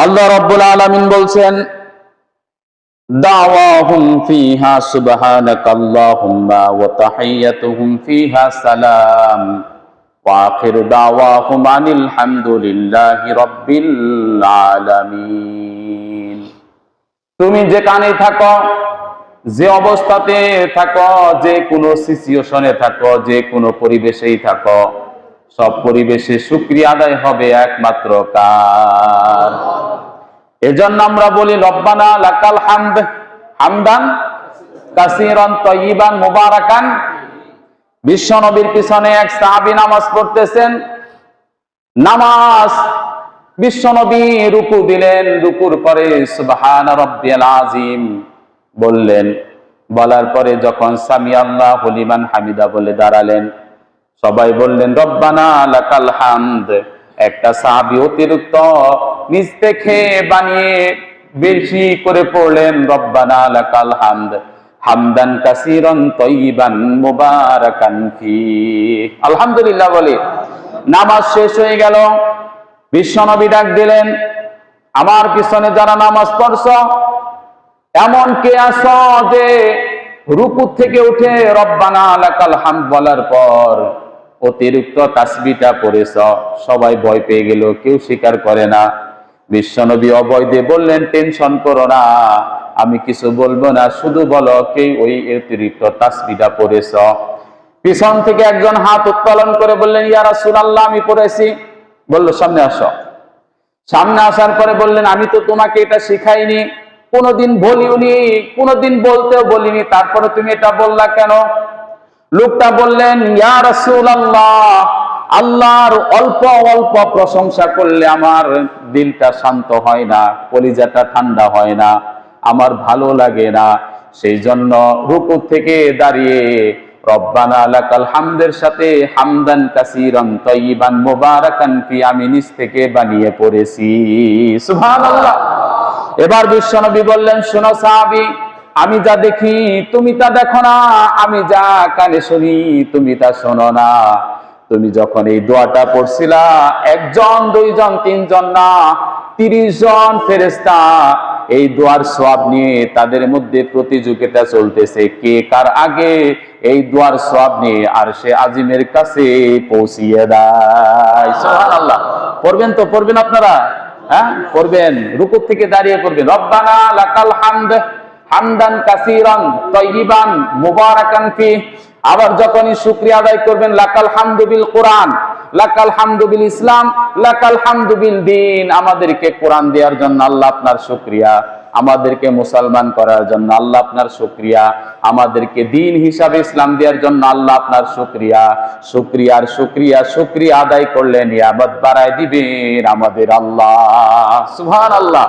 আল্লাহ রাব্বুল আলামিন বলছেন, দাওয়াহুম ফিহা সুবহানাকাল্লাহুম্মা ওয়া তাহিয়াতুহুম ফিহা সালাম ওয়া আখিরু দাওয়াহুম আনিল হামদুলিল্লাহি রাব্বিল আলামিন। তুমি যেখানে থাকো, যে অবস্থাতে থাকো, যে কোনো সিচুয়েশনে থাকো, যে কোনো পরিবেশেই থাকো, সব পরিবেশে শুকরিয়া আদায় হবে একমাত্র কার? এজন্য আমরা বলি রব্বানা লাকাল হামদ, হামদান কাসীরান তাইয়িবান মুবারাকান। বিশ্ব নবীর পিছনে এক সাহাবী নামাজ পড়তেছেন, নামাজ বিশ্ব নবী রুকু দিলেন, রুকুর পরে সুবহান রাব্বিয়াল আযীম বললেন, বলার পরে যখন সামি আল্লাহু লিমান হামিদা বলে দাঁড়ালেন, সবাই বললেন রব্বানা লাকাল হামদ। একটা সাহাবী অতিরিক্ত নিজ থেকে বানিয়ে বেশি করে পড়লেন রব্বানা লাকাল হামদ হামদান কাসীরান তাইয়িবান মুবারাকান ফি। আলহামদুলিল্লাহ বলে নামাজ শেষ হয়ে গেল। বিশ্বনবী ডাক দিলেন, আমার পিছনে যারা নামাজ পড়ছো, এমন কে আছো যে রুকু থেকে উঠে রব্বানা লাকাল হামদ বলার পর অতিরিক্ত তাসবিহটা পড়েছ? সবাই ভয় পেয়ে গেল, কেউ স্বীকার করে না। বিশ্বনবী অভয় দিয়ে বললেন, টেনশন করো না, আমি কিছু বলবো না, শুধু বলো কে ওই অতিরিক্ত তাসবিহটা পড়েছ। পিছন থেকে একজন হাত উত্তোলন করে বললেন, ইয়া রাসূলুল্লাহ, আমি পড়েছি। বলল, সামনে আসো। সামনে আসার পরে বললেন, আমি তো তোমাকে এটা শিখাইনি, কোনোদিন বলিওনি, কোনোদিন বলতেও বলিনি, তারপরে তুমি এটা বললা কেন? লোকটা বললেন, ইয়া রাসূলুল্লাহ, আল্লাহর অল্প অল্প প্রশংসা করলে আমার দিলটা শান্ত হয় না, কলিজাটা ঠান্ডা হয় না, আমার ভালো লাগে না। সেই জন্য রুকু থেকে দাঁড়িয়ে রব্বানা লাকাল হামদের সাথে হামদান কাসীরান তাইয়িবান মুবারাকান ফি আমি নিজ থেকে বানিয়ে পড়েছি। সুবহানাল্লাহ। এবার বিশ্বনবী বললেন, শোনো সাহাবী, আমি যা দেখি তুমি তা দেখো না, আমি যা কানে শুনি তুমি তা শোনো না। তুমি যখন এই দোয়াটা পড়ছিলা, একজন, দুইজন, তিনজন না, 30 জন ফেরেশতা এই দোয়ার সওয়াব নিয়ে তাদের মধ্যে প্রতিযোগিতা চলতেছে, কে কার আগে এই দোয়ার সওয়াব নিয়ে আরশে আজিমের কাছে পৌঁছিয়ে দেয়। সুবহানাল্লাহ। পড়বেন তো, পড়বেন আপনারা? হ্যাঁ, পড়বেন। রুকু থেকে দাঁড়িয়ে পড়বেন, রব্বানা লাকাল হামদ হামদান কাসীরান তাইয়িবান মুবারাকান ফি। আবার যখনই শুকরিয়া আদায় করবেন, লাকাল হামদু বিল কোরআন, লাকাল হামদু বিল ইসলাম, লাকাল হামদু বিল দ্বীন। আমাদেরকে কোরআন দেওয়ার জন্য আল্লাহ আপনার শুকরিয়া, আমাদেরকে মুসলমান করার জন্য আল্লাহ আপনার শুকরিয়া, আমাদেরকে দ্বীন হিসাবে ইসলাম দেওয়ার জন্য আল্লাহ আপনার শুকরিয়া। শুকরিয়ার শুকরিয়া, শুকরিয়া আদায় করলে নিয়ামত বাড়ায় দিবেন আমাদের আল্লাহ। সুবহানাল্লাহ।